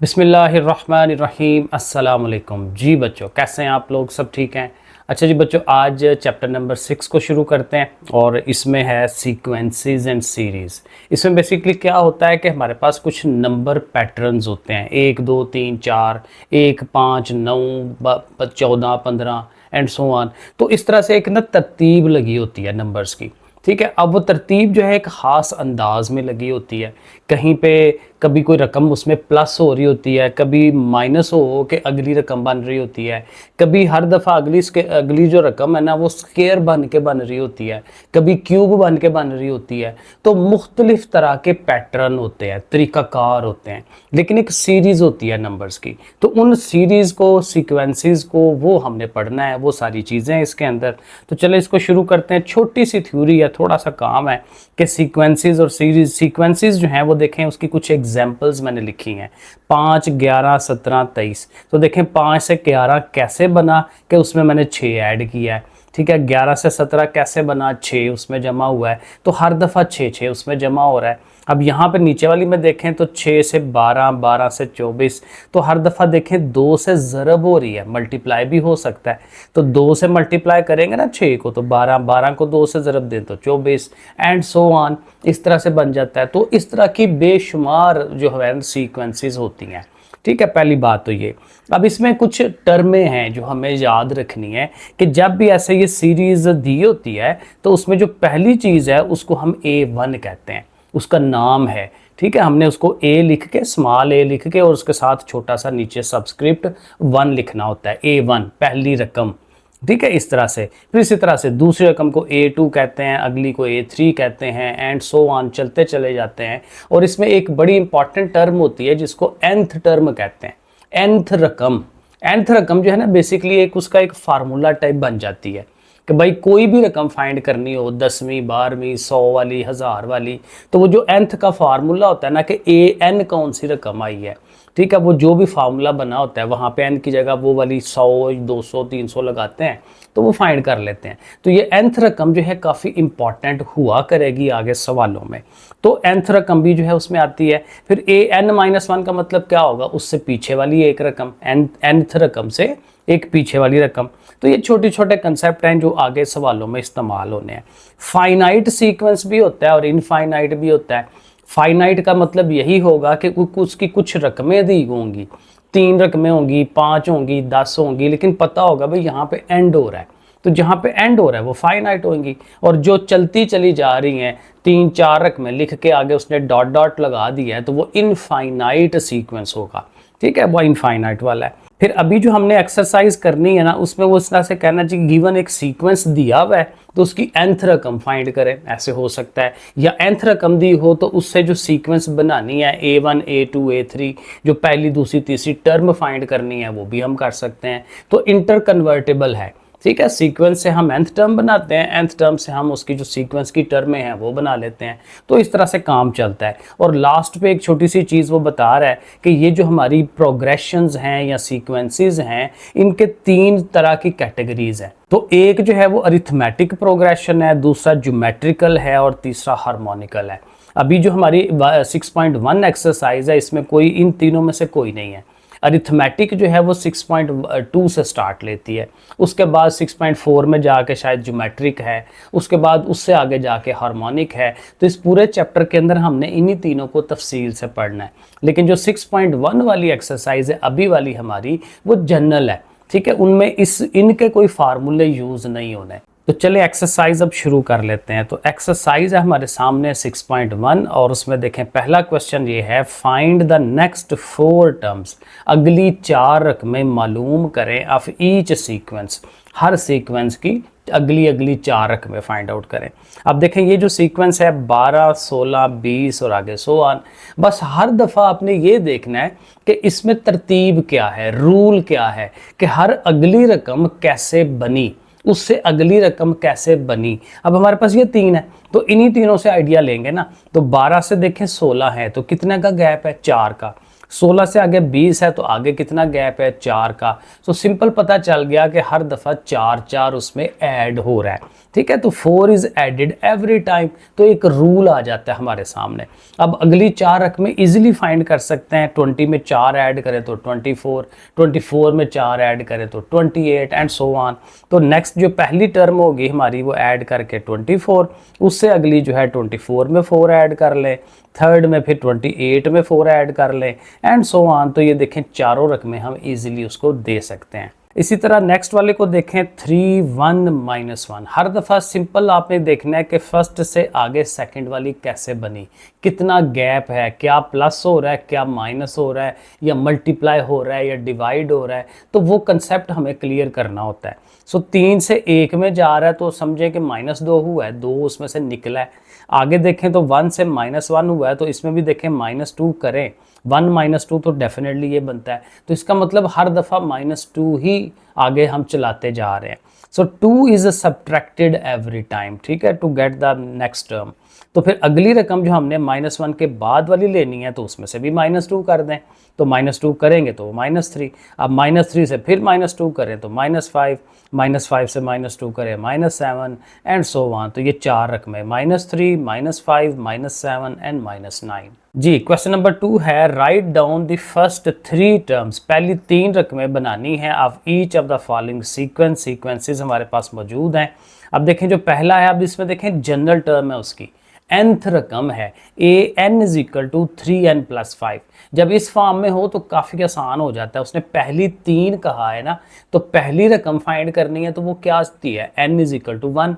बिस्मिल्लाहिर्रहमानिर्रहीम अस्सलाम वालेकुम। जी बच्चों, कैसे हैं आप लोग? सब ठीक हैं? अच्छा जी बच्चों, आज चैप्टर नंबर 6 को शुरू करते हैं और इसमें है सीक्वेंसेस एंड सीरीज़। इसमें बेसिकली क्या होता है कि हमारे पास कुछ नंबर पैटर्न्स होते हैं, 1 2 3 4, 1 5 9 14 15 एंड सो ऑन। तो इस तरह से एक ना तरतीब लगी होती है नंबर्स की। ठीक है, अब वो तरतीब जो है एक ख़ास अंदाज में लगी होती है। कहीं पे कभी कोई रकम उसमें प्लस हो रही होती है, कभी माइनस हो के अगली रकम बन रही होती है, कभी हर दफ़ा अगली जो रकम है ना वो स्क्वायर बन के बन रही होती है, कभी क्यूब बन के बन रही होती है। तो मुख्तलिफ तरह के पैटर्न होते हैं, तरीक़ाकार होते हैं, लेकिन एक सीरीज़ होती है नंबर्स की। तो उन सीरीज़ को, सीक्वेंसेस को वो हमने पढ़ना है, वो सारी चीज़ें हैं इसके अंदर। तो चलो इसको शुरू करते हैं। छोटी सी थ्योरी है, थोड़ा सा काम है कि सीक्वेंसेस और सीरीज। सीक्वेंसेस जो हैं वो देखें, उसकी कुछ एग्जांपल्स मैंने लिखी हैं, 5 11 17 23। तो देखें 5 से 11 कैसे बना कि उसमें मैंने 6 ऐड किया है। ठीक है, 11 से 17 कैसे बना, 6 उसमें जमा हुआ है, तो हर दफ़ा 6 6 उसमें जमा हो रहा है। अब यहाँ पे नीचे वाली में देखें तो 6 से 12, 12 से 24, तो हर दफ़ा देखें 2 से ज़रब हो रही है, मल्टीप्लाई भी हो सकता है। तो 2 से मल्टीप्लाई करेंगे ना 6 को तो 12, 12 को 2 से ज़रब दें तो 24 एंड सो ऑन, इस तरह से बन जाता है। तो इस तरह की बेशुमार जो है सीक्वेंसेस होती हैं। ठीक है, पहली बात तो ये। अब इसमें कुछ टर्में हैं जो हमें याद रखनी है कि जब भी ऐसे ये सीरीज़ दी होती है तो उसमें जो पहली चीज़ है उसको हम A1 कहते हैं, उसका नाम है। ठीक है, हमने उसको ए लिख के, स्मॉल ए लिख के और उसके साथ छोटा सा नीचे सबस्क्रिप्ट 1 लिखना होता है, A1 पहली रकम। ठीक है, इस तरह से। फिर इसी तरह से दूसरी रकम को A2 कहते हैं, अगली को A3 कहते हैं एंड सो ऑन, चलते चले जाते हैं। और इसमें एक बड़ी इंपॉर्टेंट टर्म होती है जिसको nth टर्म कहते हैं, nth रकम। nth रकम जो है ना बेसिकली एक उसका एक फार्मूला टाइप बन जाती है कि भाई कोई भी रकम फाइंड करनी हो, 10वीं 12वीं 100 वाली, 1000 वाली, तो वो जो nth का फार्मूला होता है ना कि an कौन सी रकम आई है। ठीक है, वो जो भी फार्मूला बना होता है वहाँ पे n की जगह वो वाली 100 200 300 लगाते हैं तो वो फाइंड कर लेते हैं। तो ये nth रकम जो है काफ़ी इंपॉर्टेंट हुआ करेगी आगे सवालों में। तो nth रकम भी जो है उसमें आती है। फिर an-1 का मतलब क्या होगा, उससे पीछे वाली एक रकम, nth रकम से एक पीछे वाली रकम। तो ये छोटे छोटे कंसेप्ट हैं जो आगे सवालों में इस्तेमाल होने हैं। फाइनाइट सीक्वेंस भी होता है और इनफाइनाइट भी होता है। फाइनाइट का मतलब यही होगा कि उसकी कुछ रकमें दी होंगी, 3 रकमें होंगी, 5 होंगी, 10 होंगी, लेकिन पता होगा भाई यहाँ पे एंड हो रहा है, तो जहाँ पे एंड हो रहा है वो फाइनाइट होंगी। और जो चलती चली जा रही हैं 3 4 रकमें लिख के आगे उसने डॉट डॉट लगा दिया है तो वो इनफाइनाइट सीक्वेंस होगा। ठीक है, वो इनफाइनाइट वाला है। फिर अभी जो हमने एक्सरसाइज करनी है ना उसमें वो इस तरह से कहना चाहिए, गिवन एक सीक्वेंस दिया हुआ है तो उसकी nth रकम फाइंड करें, ऐसे हो सकता है। या nth रकम दी हो तो उससे जो सीक्वेंस बनानी है, A1 A2 A3, जो पहली दूसरी तीसरी टर्म फाइंड करनी है वो भी हम कर सकते हैं। तो इंटर कन्वर्टेबल है। ठीक है, सीक्वेंस से हम nth टर्म बनाते हैं, nth टर्म से हम उसकी जो सीक्वेंस की टर्में हैं वो बना लेते हैं। तो इस तरह से काम चलता है। और लास्ट पे एक छोटी सी चीज़ वो बता रहा है कि ये जो हमारी प्रोग्रेशंस हैं या सीक्वेंसेस हैं, इनके 3 तरह की कैटेगरीज हैं। तो एक जो है वो अरिथमेटिक प्रोग्रेशन है, दूसरा ज्योमेट्रिकल है और तीसरा हार्मोनिकल है। अभी जो हमारी 6.1 एक्सरसाइज है इसमें कोई इन तीनों में से कोई नहीं है। अरिथमेटिक जो है वो 6.2 से स्टार्ट लेती है, उसके बाद 6.4 में जाके शायद ज्योमेट्रिक है, उसके बाद उससे आगे जाके हार्मोनिक है। तो इस पूरे चैप्टर के अंदर हमने इन्हीं तीनों को तफसील से पढ़ना है। लेकिन जो 6.1 वाली एक्सरसाइज है अभी वाली हमारी, वो जनरल है। ठीक है, उनमें इनके कोई फार्मूले यूज़ नहीं होने। तो चले एक्सरसाइज अब शुरू कर लेते हैं। तो एक्सरसाइज है हमारे सामने 6.1 और उसमें देखें पहला क्वेश्चन ये है, फाइंड द नेक्स्ट 4 टर्म्स। अगली 4 रकमें मालूम करें of each sequence, her sequence की अगली 4 रकमें फाइंड आउट करें। अब देखें ये जो सीक्वेंस है 12 16 20 और आगे सो ऑन, बस हर दफ़ा आपने ये देखना है कि इसमें तरतीब क्या है, रूल क्या है कि हर अगली रकम कैसे बनी, उससे अगली रकम कैसे बनी। अब हमारे पास ये 3 है तो इन्हीं तीनों से आइडिया लेंगे ना। तो 12 से देखें 16 है तो कितने का गैप है, 4 का। 16 से आगे 20 है तो आगे कितना गैप है, 4 का। तो सिंपल पता चल गया कि हर दफ़ा 4 4 उसमें ऐड हो रहा है। ठीक है। तो 4 इज एडेड एवरी टाइम, तो एक रूल आ जाता है हमारे सामने। अब अगली 4 रकमें इजीली फाइंड कर सकते हैं। 20 में 4 ऐड करें तो 24, 24 में 4 ऐड करें तो 28 एंड सो ऑन। तो नेक्स्ट जो पहली टर्म होगी हमारी वो ऐड करके 24, उससे अगली जो है 24 में 4 ऐड कर लें, थर्ड में फिर 28 में 4 ऐड कर लें एंड सो ऑन। तो ये देखें चारों रकमें हम इजीली उसको दे सकते हैं। इसी तरह नेक्स्ट वाले को देखें 3 1 -1। हर दफ़ा सिंपल आपने देखना है कि फर्स्ट से आगे सेकंड वाली कैसे बनी, कितना गैप है, क्या प्लस हो रहा है, क्या माइनस हो रहा है, या मल्टीप्लाई हो रहा है, या डिवाइड हो रहा है। तो वो कंसेप्ट हमें क्लियर करना होता है। सो 3 से 1 में जा रहा है तो समझें कि -2 हुआ है, 2 उसमें से निकला है। आगे देखें तो 1 से -1 हुआ है, तो इसमें भी देखें -2 करें, 1 -2 तो डेफिनेटली ये बनता है। तो इसका मतलब हर दफ़ा -2 ही आगे हम चलाते जा रहे हैं। So 2 is subtracted every time, ठीक है, to get the next term. तो फिर अगली रकम जो हमने -1 के बाद वाली लेनी है तो उसमें से भी -2 कर दें, तो -2 करेंगे तो -3। अब -3 से फिर -2 करें तो -5, -5 से -2 करें -7 एंड सो ऑन। तो ये 4 रकमें -3, -5, -7 एंड -9। जी, क्वेश्चन नंबर 2 है write down the first 3 terms. पहली 3 रकमें बनानी है of each of the following sequences हमारे पास मौजूद हैं। अब देखें जो पहला है, अब इसमें देखें जनरल टर्म है उसकी, nth रकम है an is equal to 3n+5। जब इस फॉर्म में हो तो काफ़ी आसान हो जाता है। उसने पहली 3 कहा है ना, तो पहली रकम फाइंड करनी है तो वो क्या आती है, n इज इक्वल टू 1,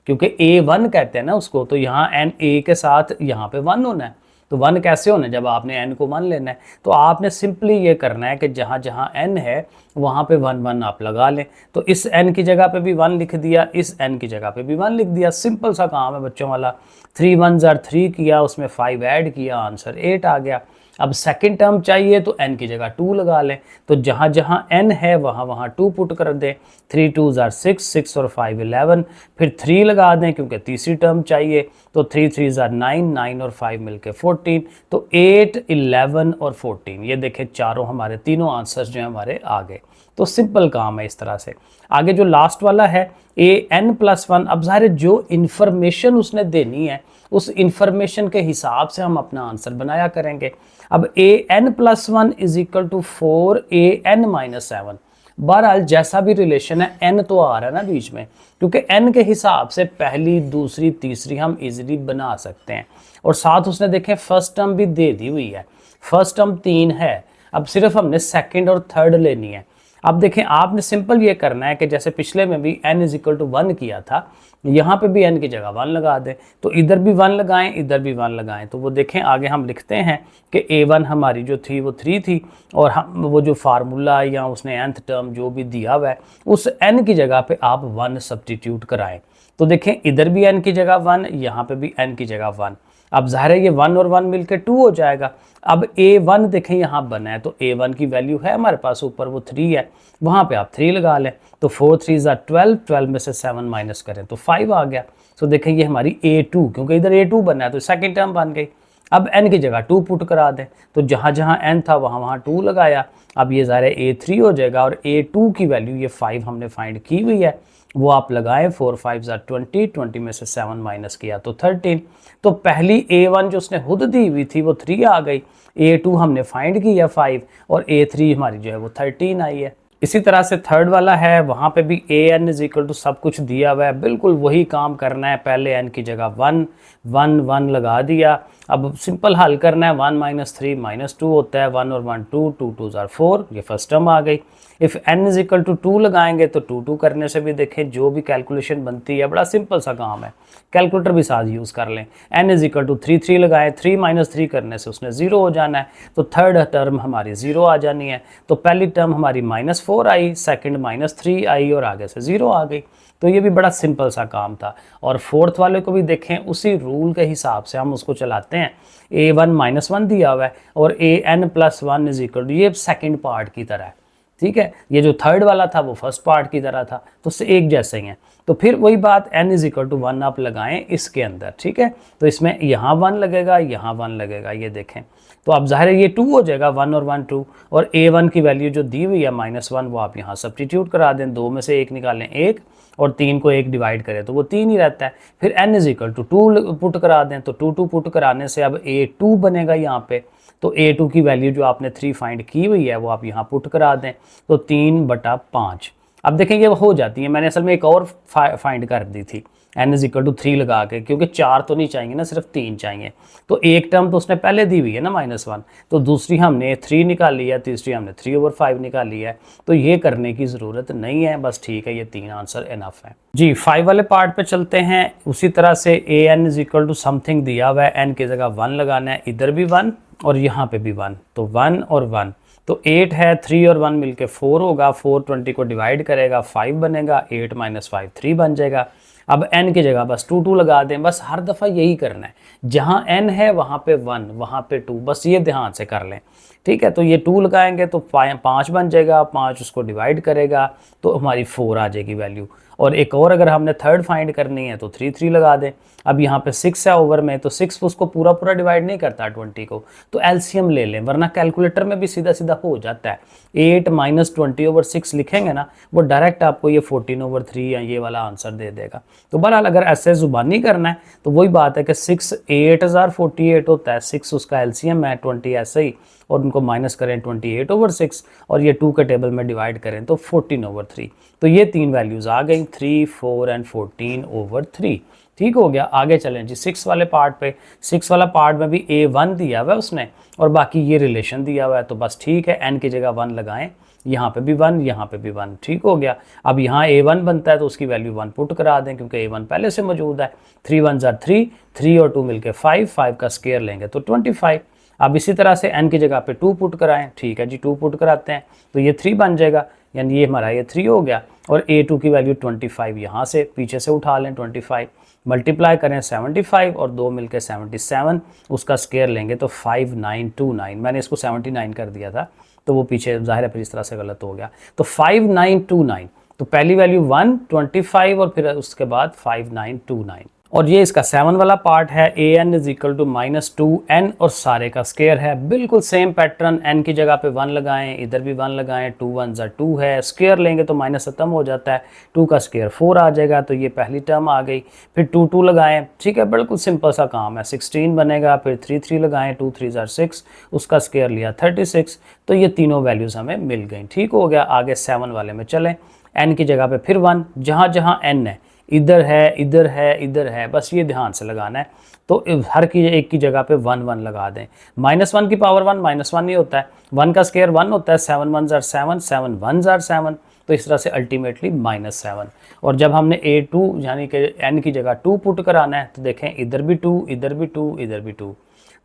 क्योंकि a1 कहते हैं ना उसको, तो यहाँ n a के साथ यहाँ पे 1 होना है। तो 1 कैसे होना है, जब आपने n को 1 लेना है। तो आपने सिंपली ये करना है कि जहाँ जहाँ n है वहाँ पे 1 1 आप लगा लें। तो इस n की जगह पे भी 1 लिख दिया, इस n की जगह पे भी 1 लिख दिया। सिंपल सा काम है बच्चों वाला। 3 1s are 3 किया, उसमें 5 ऐड किया, आंसर 8 आ गया। अब सेकंड टर्म चाहिए तो n की जगह 2 लगा लें, तो जहाँ जहाँ n है वहाँ वहाँ 2 पुट कर दें। 3 2s are 6, 6 और 5 11, फिर 3 लगा दें क्योंकि तीसरी टर्म चाहिए, तो 3 3s are 9, 9 और 5 मिलके 14, तो 8 11 और 14। ये देखें चारों हमारे तीनों आंसर्स जो हैं हमारे आ गए। तो सिंपल काम है इस तरह से। आगे जो लास्ट वाला है an+1। अब ज़ाहिर जो इन्फॉर्मेशन उसने देनी है उस इन्फॉर्मेशन के हिसाब से हम अपना आंसर बनाया करेंगे। अब an+1 is equal to 4an-7। बहरहाल जैसा भी रिलेशन है n तो आ रहा है ना बीच में, क्योंकि n के हिसाब से पहली दूसरी तीसरी हम इजीली बना सकते हैं। और साथ उसने देखें फर्स्ट टर्म भी दे दी हुई है, फर्स्ट टर्म 3 है, अब सिर्फ हमने सेकंड और थर्ड लेनी है। अब देखें आपने सिंपल ये करना है कि जैसे पिछले में भी n इज इक्वल टू 1 किया था, यहाँ पे भी n की जगह 1 लगा दें, तो इधर भी 1 लगाएं, इधर भी 1 लगाएं। तो वो देखें आगे हम लिखते हैं कि a1 हमारी जो थी वो 3 थी, और हम वो जो फार्मूला या उसने nth टर्म जो भी दिया हुआ है उस n की जगह पे आप 1 सब्स्टिट्यूट कराएं। तो देखें इधर भी n की जगह 1, यहाँ पे भी n की जगह 1। अब ज़ाहिर है ये 1 और 1 मिलके 2 हो जाएगा। अब a1 देखें यहाँ बना है, तो a1 की वैल्यू है हमारे पास ऊपर, वो 3 है, वहाँ पे आप 3 लगा लें, तो 4 3s are 12, 12 में से 7 माइनस करें तो 5 आ गया। तो देखें ये हमारी a2, क्योंकि इधर a2 बना है तो सेकंड टर्म बन गई। अब n की जगह 2 पुट करा दें, तो जहाँ जहाँ n था वहाँ वहाँ 2 लगाया। अब ये ज़ाहिर है a3 हो जाएगा, और a2 की वैल्यू ये 5 हमने फाइंड की हुई है, वो आप लगाएं। 4 5s are 20, 20 में से 7 माइनस किया तो 13। तो पहली a1 जो उसने खुद दी हुई थी वो 3 आ गई, a2 हमने फाइंड किया 5, और a3 हमारी जो है वो 13 आई है। इसी तरह से थर्ड वाला है, वहाँ पे भी an इज इक्वल टू सब कुछ दिया हुआ है, बिल्कुल वही काम करना है। पहले n की जगह 1 1 1 लगा दिया। अब सिंपल हल करना है, 1 - 3 -2 होता है, 1 और 1 2, 2 2s are 4, ये फर्स्ट टर्म आ गई। If n is equal to 2 लगाएंगे तो 2 2 करने से भी देखें जो भी कैलकुलेशन बनती है, बड़ा सिंपल सा काम है, कैलकुलेटर भी साथ यूज़ कर लें। n इज इक्वल टू 3 3 लगाएं, 3 - 3 करने से उसने 0 हो जाना है, तो थर्ड टर्म हमारी 0 आ जानी है। तो पहली टर्म हमारी -4 आई, सेकंड -3 आई, और आगे से 0 आ गई। तो ये भी बड़ा सिंपल सा काम था। और फोर्थ वाले को भी देखें उसी रूल के हिसाब से हम उसको चलाते हैं। a1 - 1 दिया हुआ है और an+1 इज इक्वल टू, ये सेकंड पार्ट की तरह है, ठीक है, ये जो थर्ड वाला था वो फर्स्ट पार्ट की तरह था, तो उससे एक जैसे ही हैं। तो फिर वही बात n इज इक्वल टू 1 आप लगाएं इसके अंदर, ठीक है। तो इसमें यहाँ 1 लगेगा, यहाँ 1 लगेगा, ये देखें। तो अब ज़ाहिर है ये 2 हो जाएगा, 1 और 1 2, और a1 की वैल्यू जो दी हुई है -1 वो आप यहाँ सब्स्टिट्यूट करा दें, 2 में से 1 निकालें 1, और 3 को 1 डिवाइड करें तो वो 3 ही रहता है। फिर n is equal to 2 put करा दें, तो 2 पुट कराने से अब a2 बनेगा यहाँ पे। तो a2 की वैल्यू जो आपने 3 फाइंड की हुई है वो आप यहाँ पुट करा दें, तो 3/5। अब देखें ये हो जाती है, मैंने असल में एक और फाइंड कर दी थी n इज इक्वल टू 3 लगा के, क्योंकि 4 तो नहीं चाहिए ना, सिर्फ 3 चाहिए। तो एक टर्म तो उसने पहले दी हुई है ना -1, तो दूसरी हमने 3 निकाली है, तीसरी हमने 3/5 निकाली है। तो ये करने की ज़रूरत नहीं है, बस ठीक है, ये 3 आंसर इनफ है जी। 5 वाले पार्ट पे चलते हैं। उसी तरह से an is equal to something दिया हुआ है, n की जगह 1 लगाना है, इधर भी 1 और यहाँ पे भी 1, तो 1 और 1, तो 8 है, 3 और 1 मिलके 4 होगा, 4 20 को डिवाइड करेगा 5 बनेगा, 8 - 5 3 बन जाएगा। अब n की जगह बस 2 लगा दें, बस हर दफ़ा यही करना है, जहाँ n है वहाँ पे 1, वहाँ पे 2, बस ये ध्यान से कर लें, ठीक है। तो ये 2 लगाएंगे तो 5 बन जाएगा, 5 उसको डिवाइड करेगा तो हमारी 4 आ जाएगी वैल्यू। और एक और अगर हमने थर्ड फाइंड करनी है तो 3 लगा दें। अब यहाँ पे 6 है ओवर में, तो 6 उसको पूरा डिवाइड नहीं करता 20 को, तो एलसीएम ले लें, वरना कैलकुलेटर में भी सीधा सीधा हो जाता है। 8 - 20/6 लिखेंगे ना, वो डायरेक्ट आपको ये 14/3 या ये वाला आंसर दे देगा। तो बहरहाल अगर ऐसे ज़ुबानी करना है तो वही बात है कि 6 8048 होता है, 6 उसका एलसीएम है, 20 ऐसे ही, और उनको माइनस करें 28/6 और ये 2 के टेबल में डिवाइड करें तो 14/3। तो ये 3 वैल्यूज़ आ गई, 3, 4 एंड 14/3। ठीक हो गया। आगे चलें जी 6 वाले पार्ट पे। 6 वाला पार्ट में भी a1 दिया हुआ है उसने और बाकी ये रिलेशन दिया हुआ है, तो बस ठीक है, n की जगह 1 लगाएं, यहाँ पे भी 1, यहाँ पे भी 1। ठीक हो गया। अब यहाँ a1 बनता है तो उसकी वैल्यू 1 पुट करा दें, क्योंकि a1 पहले से मौजूद है। 3 1 3, 3 और 2 मिलके 5, 5 का स्क्वायर लेंगे तो 25। अब इसी तरह से n की जगह पे 2 पुट कराएं, ठीक है जी, 2 पुट कराते हैं तो ये 3 बन जाएगा, यानी ये हमारा ये 3 हो गया। और a2 की वैल्यू 25 यहाँ से पीछे से उठा लें, 25 मल्टीप्लाई करें 75 और 2 मिलकर 77, उसका स्क्वायर लेंगे तो 5929। मैंने इसको 79 कर दिया था तो वो पीछे जाहिर है फिर इस तरह से गलत हो गया। तो 5929, तो पहली वैल्यू 1, 25 और फिर उसके बाद 5929। और ये इसका 7 वाला पार्ट है, an is equal to -2n और सारे का स्क्वायर है। बिल्कुल सेम पैटर्न, n की जगह पे 1 लगाएं, इधर भी 1 लगाएं, 2 1 2 है, स्क्वायर लेंगे तो माइनस खत्म हो जाता है, 2 का स्क्वायर 4 आ जाएगा, तो ये पहली टर्म आ गई। फिर 2 2 लगाएं, ठीक है, बिल्कुल सिंपल सा काम है, 16 बनेगा। फिर 3 3 लगाएं, 2 3 6, उसका स्क्वायर लिया 36, तो ये तीनों वैल्यूज़ हमें मिल गई। ठीक हो गया। आगे 7 वाले में चलें। n की जगह पे फिर 1, जहाँ जहाँ n है, इधर है, इधर है, इधर है, बस ये ध्यान से लगाना है। तो हर की एक की जगह पे 1 1 लगा दें। -1 की पावर 1 -1 नहीं होता है, 1 का स्क्वायर 1 होता है, 7 1 7, 7 1 7, तो इस तरह से अल्टीमेटली -7। और जब हमने a2 यानी कि n की जगह 2 पुट कराना है तो देखें इधर भी 2, इधर भी 2, इधर भी 2,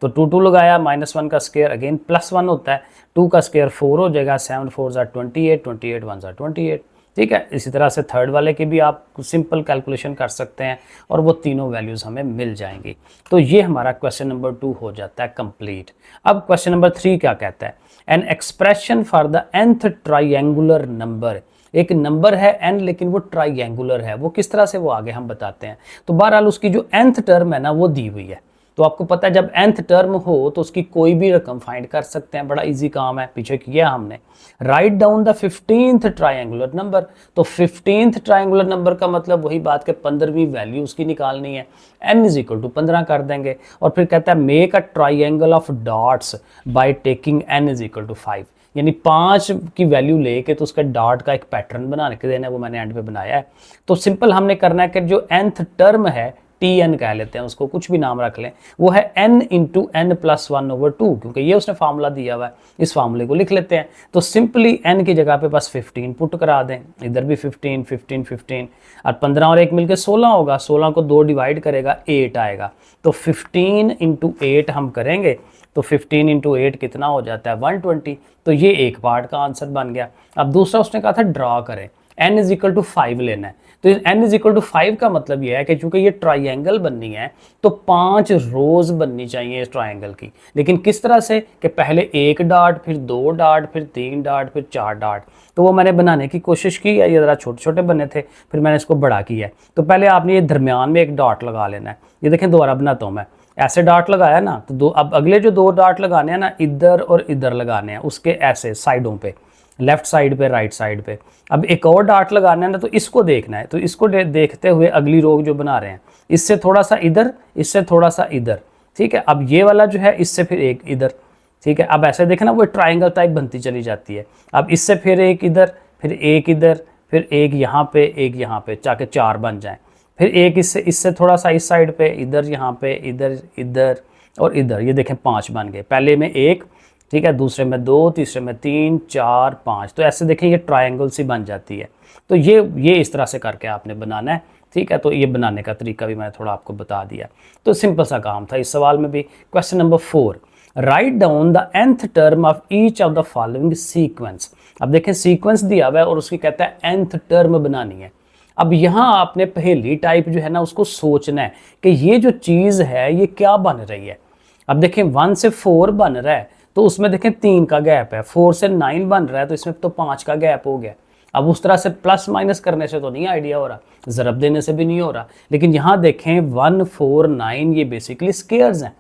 तो 2 2 लगाया, -1 का स्क्वायर अगेन +1 होता है, 2 का स्क्वायर 4 हो जाएगा, 7 4 28, 28 1 28। ठीक है। इसी तरह से थर्ड वाले की भी आप सिंपल कैलकुलेशन कर सकते हैं और वो तीनों वैल्यूज़ हमें मिल जाएंगी। तो ये हमारा क्वेश्चन नंबर 2 हो जाता है कंप्लीट। अब क्वेश्चन नंबर 3 क्या कहता है, an expression for the nth triangular number. एक नंबर है n लेकिन वो ट्राइंगुलर है, वो किस तरह से, वो आगे हम बताते हैं। तो बहरहाल उसकी जो nth टर्म है ना वो दी हुई है, तो आपको पता है जब nth टर्म हो तो उसकी कोई भी रकम फाइंड कर सकते हैं, बड़ा इजी काम है, पीछे किया हमने। Write down the 15th triangular number. तो 15th ट्रायंगुलर नंबर का मतलब वही बात कि 15वीं वैल्यू उसकी निकालनी है, n इज इक्वल टू 15 कर देंगे। और फिर कहता है make a triangle of dots by taking n is equal to 5, यानी 5 की वैल्यू लेके तो उसका डॉट का एक पैटर्न बनाने के देना है, वो मैंने एंड पे बनाया है। तो सिंपल हमने करना है कि जो nth टर्म है, tn कह लेते हैं उसको, कुछ भी नाम रख लें, वो है n इंटू n प्लस 1/2, क्योंकि ये उसने फार्मूला दिया हुआ है, इस फार्मूले को लिख लेते हैं। तो सिंपली n की जगह पे बस 15 पुट करा दें, इधर भी 15 15 15 और 15 और 1 मिलकर 16 होगा, 16 को 2 डिवाइड करेगा 8 आएगा। तो 15 इंटू 8 हम करेंगे तो 15 इंटू 8 कितना हो जाता है 120। तो ये एक पार्ट का आंसर बन गया। अब दूसरा उसने कहा था ड्रा करें, n इज इक्वल टू 5 लेना है। तो n इज इक्वल टू 5 का मतलब ये है कि चूंकि ये ट्राइंगल बननी है तो 5 रोज बननी चाहिए इस ट्राइंगल की। लेकिन किस तरह से कि पहले 1 डॉट, फिर 2 डॉट, फिर 3 डॉट, फिर 4 डॉट। तो वो मैंने बनाने की कोशिश की है, ये ज़रा छोटे छोटे बने थे, फिर मैंने इसको बड़ा किया है। तो पहले आपने ये दरमियान में एक डॉट लगा लेना है। ये देखें दोबारा बनाता हूँ मैं, ऐसे डॉट लगाया ना, तो दो, अब अगले जो 2 डॉट लगाने हैं ना, इधर और इधर लगाने हैं, उसके ऐसे साइडों पे, लेफ्ट साइड पे, राइट साइड पे। अब एक और डॉट लगाना है ना, तो इसको देखना है। तो इसको देखते हुए अगली रो जो बना रहे हैं, इससे थोड़ा सा इधर, इससे थोड़ा सा इधर, ठीक है। अब ये वाला जो है इससे फिर एक इधर, ठीक है। अब ऐसे देखें ना, वो ट्राइंगल टाइप बनती चली जाती है। अब इससे फिर एक इधर, फिर एक इधर, फिर एक यहाँ पे, एक यहाँ पे, ताकि 4 बन जाएं। फिर एक इससे थोड़ा सा इस साइड पे, इधर, यहाँ पे, इधर, इधर और इधर। ये देखें 5 बन गए। पहले में 1, ठीक है, दूसरे में 2, तीसरे में 3, 4, 5। तो ऐसे देखें ये ट्रायंगल सी बन जाती है। तो ये इस तरह से करके आपने बनाना है, ठीक है। तो ये बनाने का तरीका भी मैंने थोड़ा आपको बता दिया। तो सिंपल सा काम था इस सवाल में भी। Question number 4, write down the nth term of each of the following sequence. अब देखें सीक्वेंस दिया हुआ है और उसकी कहता है nth टर्म बनानी है। अब यहाँ आपने पहेली टाइप जो है ना उसको सोचना है कि ये जो चीज़ है ये क्या बन रही है। अब देखें 1 से 4 बन रहा है, तो उसमें देखें 3 का गैप है। 4 से 9 बन रहा है, तो इसमें तो 5 का गैप हो गया। अब उस तरह से प्लस माइनस करने से तो नहीं आइडिया हो रहा, ज़रब देने से भी नहीं हो रहा। लेकिन यहाँ देखें 1, 4, 9 ये बेसिकली स्केयर्स हैं।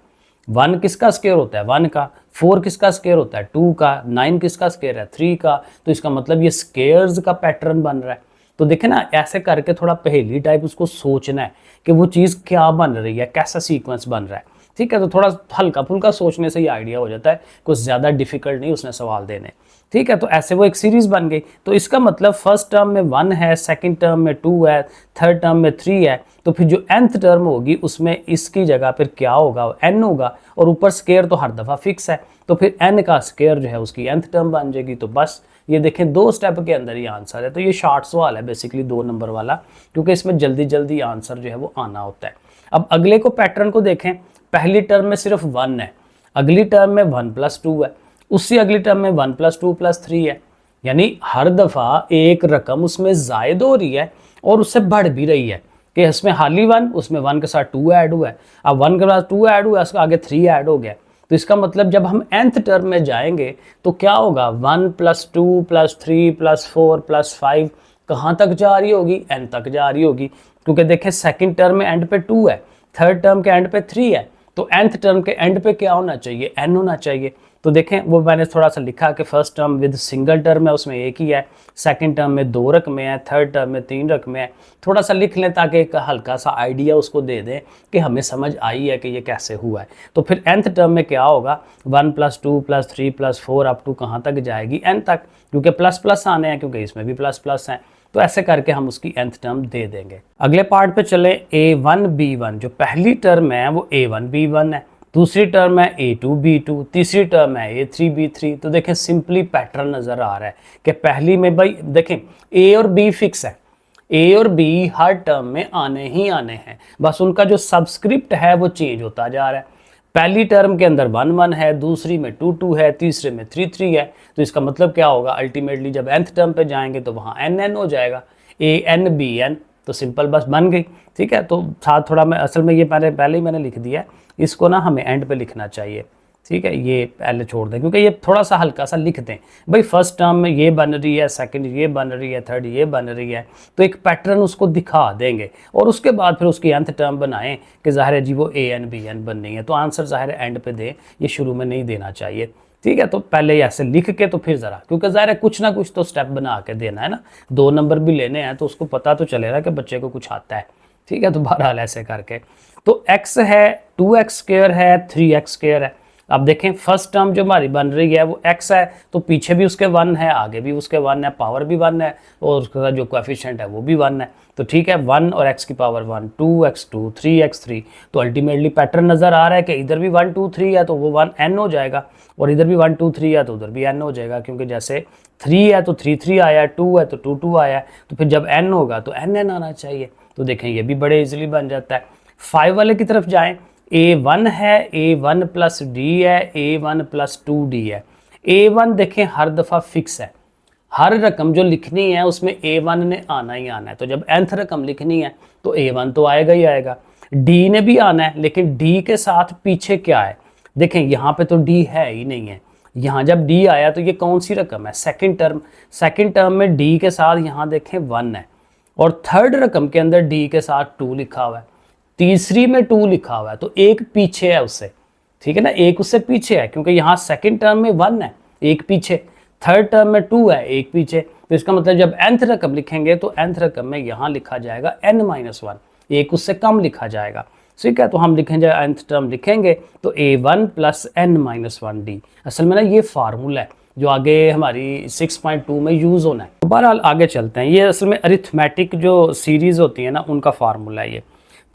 1 किसका स्केयर होता है? 1 का। 4 किसका स्केयर होता है? 2 का। 9 किसका स्केयर है? 3 का। तो इसका मतलब ये स्केयर्स का पैटर्न बन रहा है। तो देखें ना, ऐसे करके थोड़ा पहेली टाइप उसको सोचना है कि वो चीज़ क्या बन रही है, कैसा सीक्वेंस बन रहा है, ठीक है। तो थोड़ा हल्का फुल्का सोचने से ही आइडिया हो जाता है, कुछ ज़्यादा डिफिकल्ट नहीं उसने सवाल देने, ठीक है। तो ऐसे वो एक सीरीज़ बन गई। तो इसका मतलब फर्स्ट टर्म में 1 है, सेकंड टर्म में 2 है, थर्ड टर्म में 3 है। तो फिर जो nth टर्म होगी उसमें इसकी जगह फिर क्या होगा? n होगा। और ऊपर स्केयर तो हर दफ़ा फिक्स है, तो फिर n का स्केयर जो है उसकी nth टर्म बन जाएगी। तो बस ये देखें 2 स्टेप के अंदर ही आंसर है। तो ये शॉर्ट सवाल है बेसिकली 2 नंबर वाला, क्योंकि इसमें जल्दी जल्दी आंसर जो है वो आना होता है। अब अगले को पैटर्न को देखें। पहली टर्म में सिर्फ 1 है, अगली टर्म में 1 + 2 है, उससे अगली टर्म में 1 + 2 + 3 है। यानी हर दफ़ा एक रकम उसमें ज़ायद हो रही है और उससे बढ़ भी रही है कि इसमें हाली 1, उसमें 1 के साथ 2 ऐड हुआ है। अब 1 के साथ 2 ऐड हुआ है, उसके आगे 3 ऐड हो गया। तो इसका मतलब जब हम nth टर्म में जाएंगे तो क्या होगा? 1 + 2 + 3 + 4 + 5 कहाँ तक जा रही होगी? n तक जा रही होगी। क्योंकि देखें सेकंड टर्म में एंड पे 2 है, थर्ड टर्म के एंड पे 3 है, तो nth टर्म के एंड पे क्या होना चाहिए? n होना चाहिए। तो देखें वो मैंने थोड़ा सा लिखा कि first term with single term है, उसमें एक ही है, सेकंड टर्म में 2 रकमें हैं, थर्ड टर्म में 3 रकमें हैं। थोड़ा सा लिख लें ताकि एक हल्का सा आइडिया उसको दे दें कि हमें समझ आई है कि ये कैसे हुआ है। तो फिर nth टर्म में क्या होगा? 1 + 2 + 3 + 4 अप टू कहाँ तक जाएगी? n तक, क्योंकि प्लस प्लस आने हैं, क्योंकि इसमें भी प्लस प्लस हैं। तो ऐसे करके हम उसकी nth टर्म दे देंगे। अगले पार्ट पे चले। A1 B1, जो पहली टर्म है वो A1 B1 है, दूसरी टर्म है A2 B2, तीसरी टर्म है A3 B3। तो देखें सिंपली पैटर्न नज़र आ रहा है कि पहली में भाई देखें A और B फिक्स है, A और B हर टर्म में आने ही आने हैं, बस उनका जो सब्सक्रिप्ट है वो चेंज होता जा रहा है। पहली टर्म के अंदर 1 1 है, दूसरी में 2 2 है, तीसरे में 3 3 है। तो इसका मतलब क्या होगा? अल्टीमेटली जब nth टर्म पे जाएंगे तो वहाँ n n हो जाएगा, AN BN। तो सिंपल बस बन गई, ठीक है। तो साथ थोड़ा मैं असल में ये पहले ही मैंने लिख दिया है, इसको ना हमें एंड पे लिखना चाहिए, ठीक है। ये पहले छोड़ दें क्योंकि ये थोड़ा सा हल्का सा लिख दें। भाई फर्स्ट टर्म में ये बन रही है, सेकंड ये बन रही है, थर्ड ये बन रही है, तो एक पैटर्न उसको दिखा देंगे और उसके बाद फिर उसकी nth टर्म बनाएं कि ज़ाहिर है जी वो AN BN बननी है। तो आंसर ज़ाहिर है एंड पे दें, ये शुरू में नहीं देना चाहिए, ठीक है। तो पहले ऐसे लिख के तो फिर ज़रा, क्योंकि ज़ाहिर है कुछ ना कुछ तो स्टेप बना के देना है ना, 2 नंबर भी लेने हैं तो उसको पता तो चलेगा कि बच्चे को कुछ आता है, ठीक है। तो बहरहाल ऐसे करके तो x है, 2x² है, 3x² है। अब देखें फर्स्ट टर्म जो हमारी बन रही है वो x है, तो पीछे भी उसके 1 है, आगे भी उसके 1 है, पावर भी 1 है और उसका जो कोएफिशिएंट है वो भी 1 है। तो ठीक है, 1 और x की पावर 1, 2x2, 3x3। तो अल्टीमेटली पैटर्न नज़र आ रहा है कि इधर भी 1 2 3 है तो वो 1 n हो जाएगा, और इधर भी 1 2 3 है तो उधर भी n हो जाएगा, क्योंकि जैसे 3 है तो 3 3 आया, 2 है तो 2 2 आया, तो फिर जब n होगा तो n n आना चाहिए। तो देखें ये भी बड़े इजीली बन जाता है। 5 वाले की तरफ जाएं। A1 है, A1 + D है, A1 + 2D है। A1 देखें हर दफ़ा फिक्स है, हर रकम जो लिखनी है उसमें A1 ने आना ही आना है। तो जब nth रकम लिखनी है तो A1 तो आएगा ही आएगा। D ने भी आना है, लेकिन D के साथ पीछे क्या है, देखें यहाँ पे तो D है ही नहीं है। यहाँ जब D आया तो ये कौन सी रकम है, सेकंड टर्म। सेकंड टर्म में D के साथ यहाँ देखें 1 है, और थर्ड रकम के अंदर D के साथ 2 लिखा हुआ है, तीसरी में 2 लिखा हुआ है, तो एक पीछे है उससे, ठीक है ना, एक उससे पीछे है, क्योंकि यहाँ सेकंड टर्म में 1 है, एक पीछे, थर्ड टर्म में 2 है, एक पीछे। तो इसका मतलब जब nth रकम लिखेंगे तो nth रकम में यहाँ लिखा जाएगा n-1, एक उससे कम लिखा जाएगा, ठीक है। तो हम लिखेंगे nth टर्म लिखेंगे तो A1 प्लस n-1D। असल में ना ये फार्मूला है जो आगे हमारी 6.2 में यूज़ होना है। तो बहरहाल आगे चलते हैं, ये असल में अरिथमेटिक जो सीरीज़ होती है ना उनका फार्मूला है ये।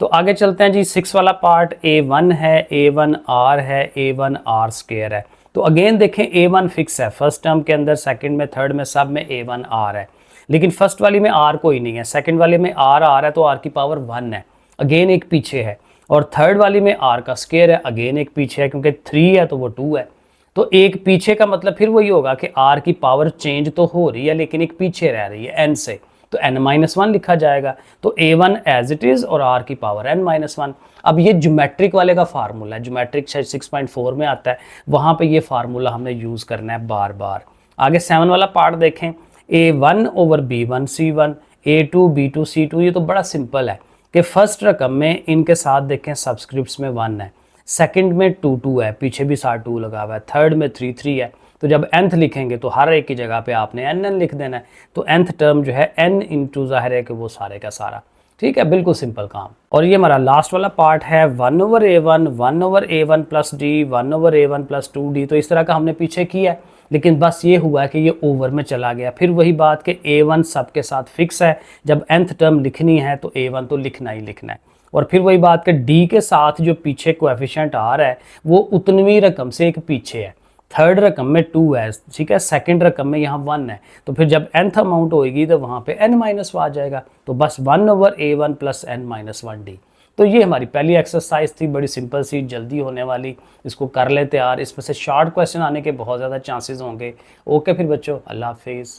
तो आगे चलते हैं जी, 6 वाला पार्ट A1 है, A1R है, A1R² है। तो अगेन देखें A1 फिक्स है, फर्स्ट टर्म के अंदर, सेकंड में, थर्ड में, सब में A1R है, लेकिन फर्स्ट वाली में R कोई नहीं है, सेकंड वाली में R है तो R की पावर 1 है, अगेन एक पीछे है, और थर्ड वाली में R का स्क्वायर है, अगेन एक पीछे है, क्योंकि 3 है तो वो 2 है। तो एक पीछे का मतलब फिर वही होगा कि R की पावर चेंज तो हो रही है लेकिन एक पीछे रह रही है n से, तो n-1 लिखा जाएगा। तो A1 एज इट इज़ और R की पावर n-1। अब ये ज्योमेट्रिक वाले का फार्मूला है, ज्योमेट्रिक शायद 6.4 में आता है, वहाँ पे ये फार्मूला हमने यूज़ करना है बार बार। आगे 7 वाला पार्ट देखें, A1 over B1 C1, A2 B2 C2। ये तो बड़ा सिंपल है कि फर्स्ट रकम में इनके साथ देखें सब्सक्रिप्ट्स में 1 है, सेकंड में 2 है, पीछे भी साथ 2 लगा हुआ है, थर्ड में 3 है। तो जब nth लिखेंगे तो हर एक की जगह पे आपने n लिख देना है। तो nth टर्म जो है n इंटू ज़ाहिर है कि वो सारे का सारा, ठीक है, बिल्कुल सिंपल काम। और ये हमारा लास्ट वाला पार्ट है 1 over A1, 1 over A1 plus D, 1 over A1 plus 2D। तो इस तरह का हमने पीछे किया है, लेकिन बस ये हुआ है कि ये ओवर में चला गया। फिर वही बात कि A1 सबके साथ फिक्स है, जब nth टर्म लिखनी है तो A1 तो लिखना ही लिखना है। और फिर वही बात कि D के साथ जो पीछे कोएफिशिएंट आ रहा है वो उतनवी रकम से एक पीछे है, थर्ड रकम में 2 है, ठीक है, सेकंड रकम में यहाँ 1 है। तो फिर जब nth अमाउंट होएगी तो वहाँ पे n-1 आ जाएगा, तो बस 1 ओवर A1 प्लस n-1D। तो ये हमारी पहली एक्सरसाइज थी, बड़ी सिंपल सी, जल्दी होने वाली, इसको कर लेते यार। इसमें से शॉर्ट क्वेश्चन आने के बहुत ज़्यादा चांसेस होंगे। ओके फिर बच्चों, अल्लाह हाफिज़।